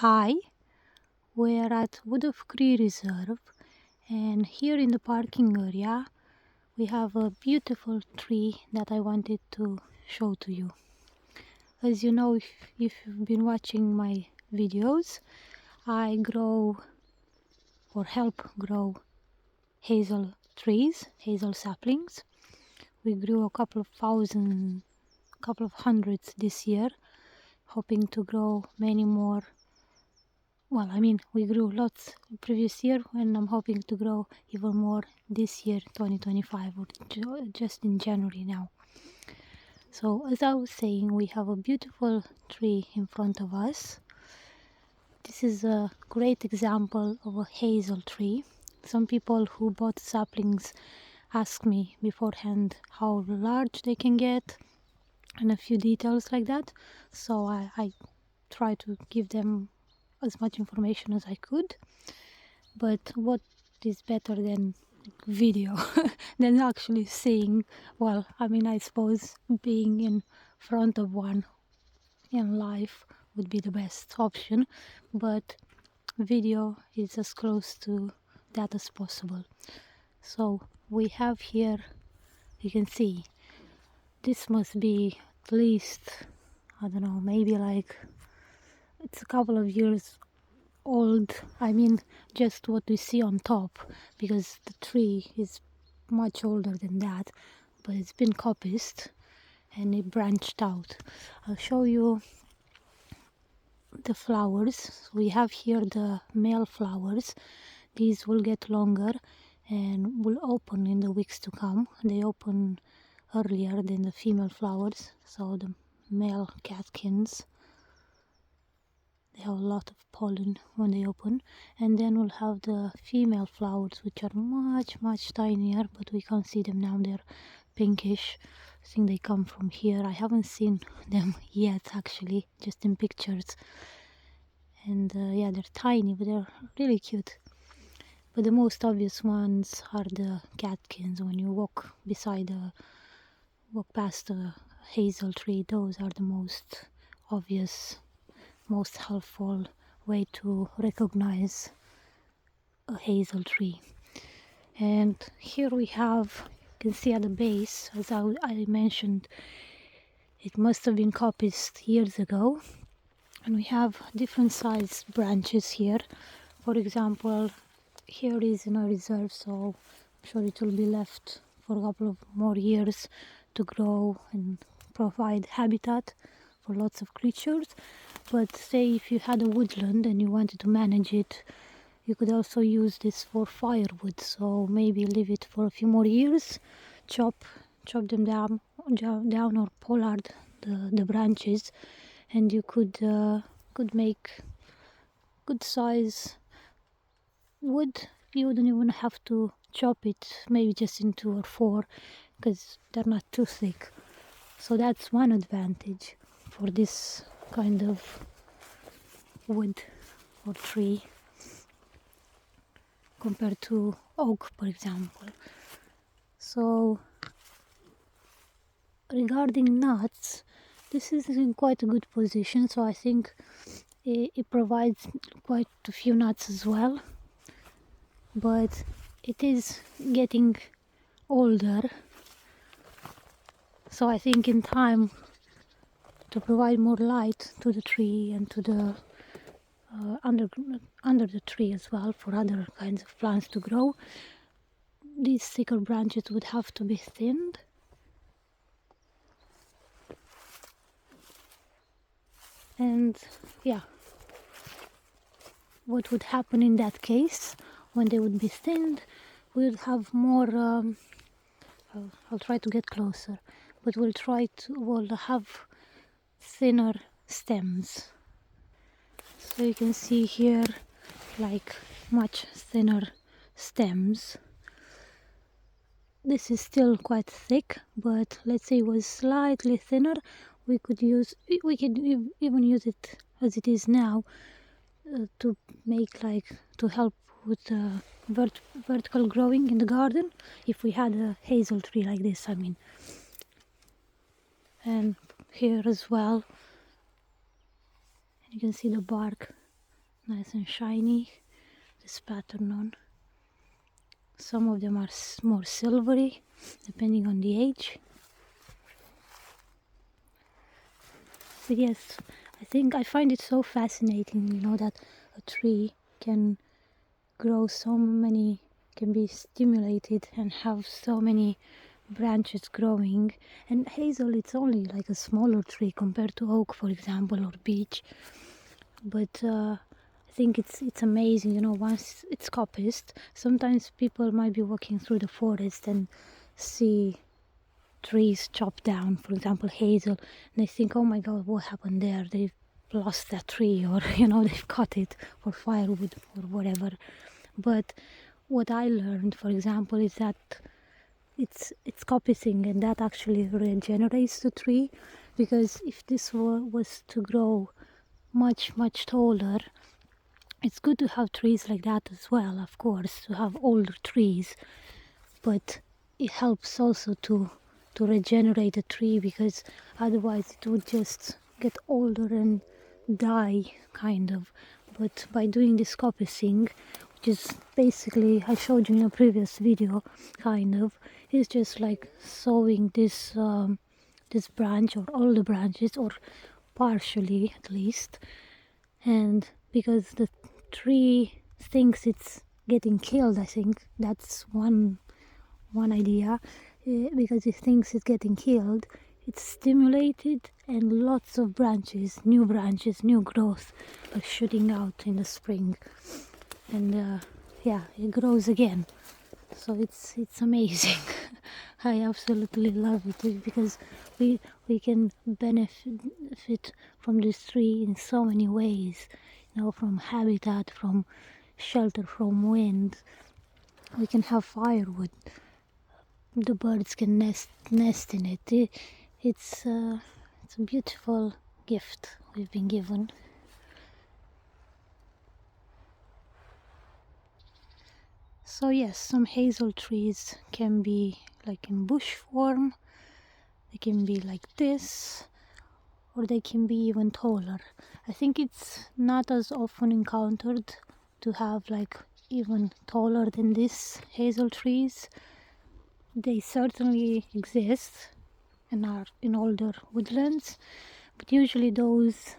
Hi, we're at Wood of Cree Reserve, and here in the parking area we have a beautiful tree that I wanted to show to you. As you know, if you've been watching my videos, I grow or help grow hazel trees, hazel saplings. We grew a couple of hundreds this year, hoping to grow many more. Well, I mean, we grew lots previous year, and I'm hoping to grow even more this year, 2025, or just in January now. So, as I was saying, we have a beautiful tree in front of us. This is a great example of a hazel tree. Some people who bought saplings ask me beforehand how large they can get and a few details like that. So I try to give them as much information as I could, but what is better than video than actually seeing? Well, I mean, I suppose being in front of one in life would be the best option, but video is as close to that as possible. So we have here, you can see, this must be at least, I don't know, maybe like it's a couple of years old. I mean, just what we see on top, because the tree is much older than that, but it's been coppiced and it branched out. I'll show you the flowers. We have here the male flowers. These will get longer and will open in the weeks to come. They open earlier than the female flowers, so the male catkins, they have a lot of pollen when they open, and then we'll have the female flowers, which are much tinier, but we can't see them now. They're pinkish. I think they come from here. I haven't seen them yet, actually, just in pictures. And yeah, they're tiny, but they're really cute. But the most obvious ones are the catkins. When you walk past a hazel tree, those are the most obvious, most helpful way to recognize a hazel tree. And here we have, you can see at the base, as I mentioned, it must have been coppiced years ago, and we have different size branches here. For example, here is in a reserve, so I'm sure it will be left for a couple of more years to grow and provide habitat for lots of creatures. But say if you had a woodland and you wanted to manage it, you could also use this for firewood. So maybe leave it for a few more years, chop them down or pollard the branches, and you could make good size wood. You wouldn't even have to chop it, maybe just in 2 or 4, because they're not too thick. So that's one advantage for this kind of wood or tree compared to oak, for example. So regarding nuts, this is in quite a good position, so I think it provides quite a few nuts as well, but it is getting older, so I think in time, to provide more light to the tree and to the under the tree as well, for other kinds of plants to grow, these thicker branches would have to be thinned. And yeah, what would happen in that case, when they would be thinned, we would have more I'll try to get closer, but we'll have thinner stems. So you can see here, like, much thinner stems. This is still quite thick, but let's say it was slightly thinner. We could even use it as it is now, to help with vertical growing in the garden, if we had a hazel tree like this, I mean. And here as well, you can see the bark nice and shiny, this pattern on. Some of them are more silvery, depending on the age. But yes, I find it so fascinating, you know, that a tree can grow so many, can be stimulated and have so many branches growing. And hazel, it's only like a smaller tree compared to oak, for example, or beech. But I think it's amazing, you know, once it's coppiced. Sometimes people might be walking through the forest and see trees chopped down, for example hazel, and they think, oh my god, what happened there? They've lost that tree, or you know, they've cut it for firewood or whatever. But what I learned, for example, is that it's coppicing, and that actually regenerates the tree, because if this was to grow much taller, it's good to have trees like that as well, of course, to have older trees, but it helps also to regenerate a tree, because otherwise it would just get older and die, kind of. But by doing this coppicing, which is basically, I showed you in a previous video, kind of, it's just like sewing this this branch, or all the branches, or partially at least. And because the tree thinks it's getting killed, I think that's one idea, because it thinks it's getting killed, it's stimulated, and lots of branches, new growth are shooting out in the spring, and yeah, it grows again. So it's amazing. I absolutely love it, because we can benefit from this tree in so many ways, you know, from habitat, from shelter from wind. We can have firewood, the birds can nest in it. It's a beautiful gift we've been given. So yes, some hazel trees can be like in bush form, they can be like this, or they can be even taller. I think it's not as often encountered to have like even taller than this hazel trees. They certainly exist and are in older woodlands, but usually those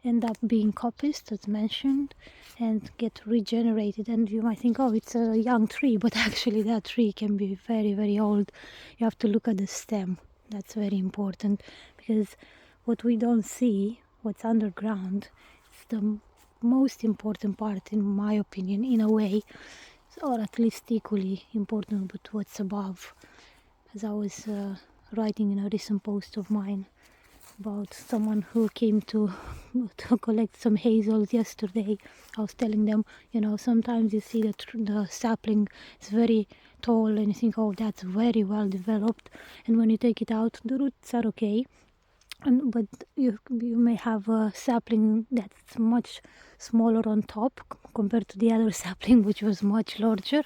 end up being coppiced, as mentioned, and get regenerated. And you might think, oh, it's a young tree, but actually that tree can be very old. You have to look at the stem. That's very important, because what we don't see, what's underground, is the most important part, in my opinion, in a way, or at least equally important with what's above. As I was writing in a recent post of mine about someone who came to collect some hazels yesterday, I was telling them, you know, sometimes you see the sapling is very tall and you think, oh, that's very well developed, and when you take it out, the roots are okay, but you may have a sapling that's much smaller on top compared to the other sapling, which was much larger,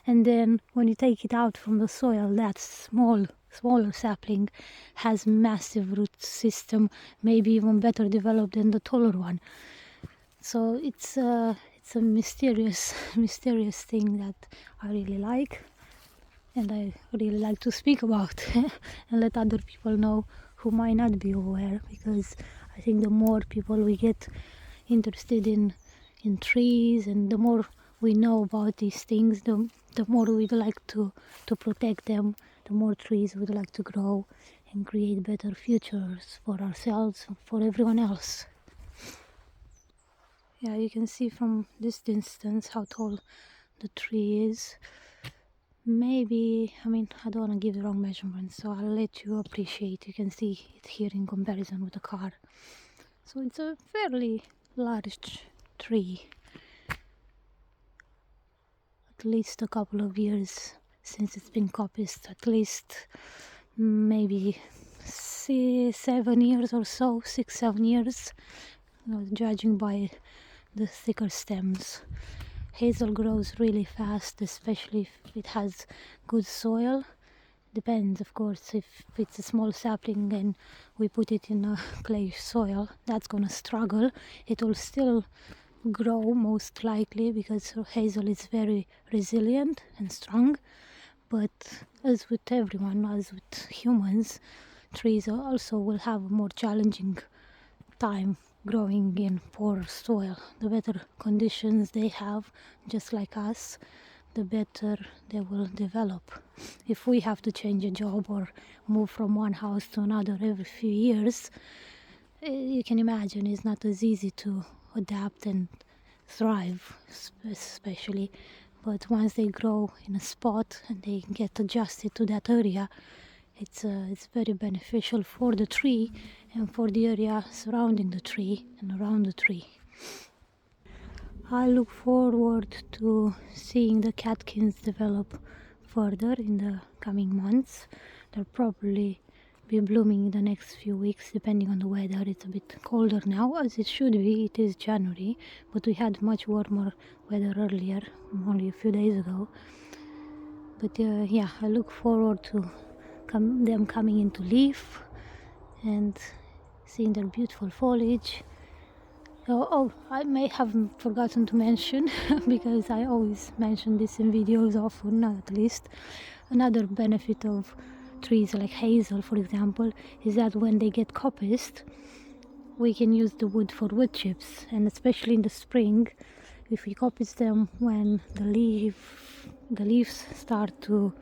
and then when you take it out from the soil, that smaller sapling has massive root system, maybe even better developed than the taller one. So it's a mysterious thing that I really like, and I really like to speak about and let other people know who might not be aware, because I think the more people we get interested in trees, and the more we know about these things, the more we'd like to protect them, the more trees we'd like to grow and create better futures for ourselves and for everyone else. Yeah, you can see from this distance how tall the tree is. Maybe, I mean, I don't want to give the wrong measurements, so I'll let you appreciate. You can see it here in comparison with the car. So it's a fairly large tree. At least a couple of years since it's been coppiced, at least maybe 7 years or so, 6-7 years, judging by the thicker stems. Hazel grows really fast, especially if it has good soil. Depends, of course, if it's a small sapling and we put it in a clay soil, that's gonna struggle. It will still grow most likely, because hazel is very resilient and strong. But as with everyone, as with humans, trees also will have a more challenging time growing in poor soil. The better conditions they have, just like us, the better they will develop. If we have to change a job or move from one house to another every few years, you can imagine it's not as easy to adapt and thrive, especially. But once they grow in a spot and they get adjusted to that area, it's very beneficial for the tree and for the area surrounding the tree and around the tree. I look forward to seeing the catkins develop further in the coming months. They'll probably be blooming in the next few weeks, depending on the weather. It's a bit colder now, as it should be. It is January, but we had much warmer weather earlier, only a few days ago. But yeah, I look forward to them coming into leaf and seeing their beautiful foliage. Oh, I may have forgotten to mention, because I always mention this in videos often, at least. Another benefit of trees like hazel, for example, is that when they get coppiced, we can use the wood for wood chips. And especially in the spring, if we coppice them when the leaves start to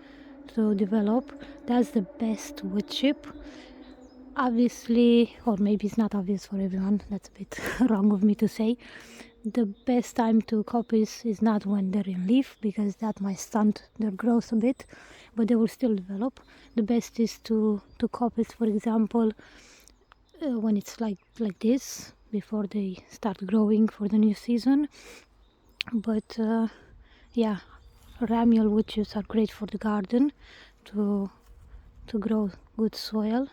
develop, that's the best wood chip. Obviously, or maybe it's not obvious for everyone, that's a bit wrong of me to say, the best time to coppice is not when they're in leaf, because that might stunt their growth a bit, but they will still develop. The best is to coppice, for example, when it's like this, before they start growing for the new season. But yeah, ramial wood chips are great for the garden to grow good soil.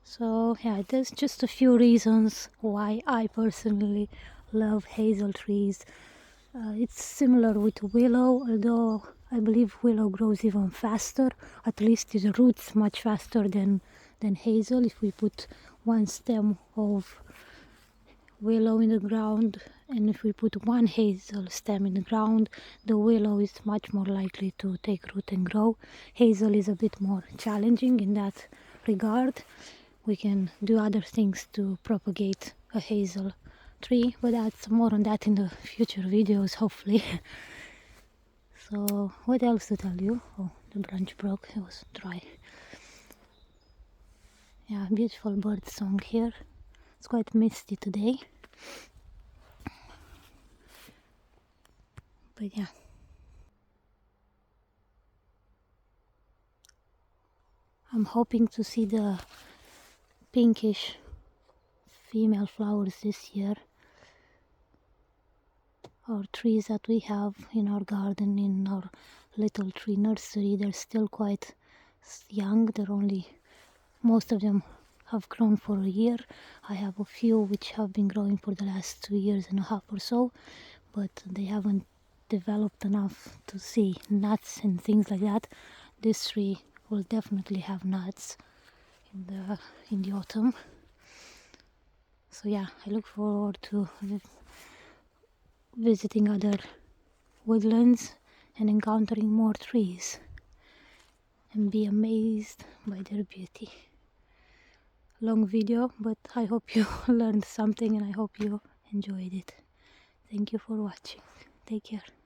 So yeah, there's just a few reasons why I personally love hazel trees. It's similar with willow, although I believe willow grows even faster. At least its roots much faster than hazel. If we put one stem of willow in the ground, and if we put one hazel stem in the ground, the willow is much more likely to take root and grow. Hazel is a bit more challenging in that regard. We can do other things to propagate a hazel tree, but that's more on that in the future videos, hopefully. So what else to tell you? Oh, the branch broke, it was dry. Yeah, beautiful bird song here. It's quite misty today, but yeah. I'm hoping to see the pinkish female flowers this year. Our trees that we have in our garden, in our little tree nursery, they're still quite young. They're only, most of them have grown for a year. I have a few which have been growing for the last 2 years and a half or so, but they haven't developed enough to see nuts and things like that. This tree will definitely have nuts in the autumn. So yeah, I look forward to visiting other woodlands and encountering more trees and be amazed by their beauty. Long video, but I hope you learned something and I hope you enjoyed it. Thank you for watching. Take care.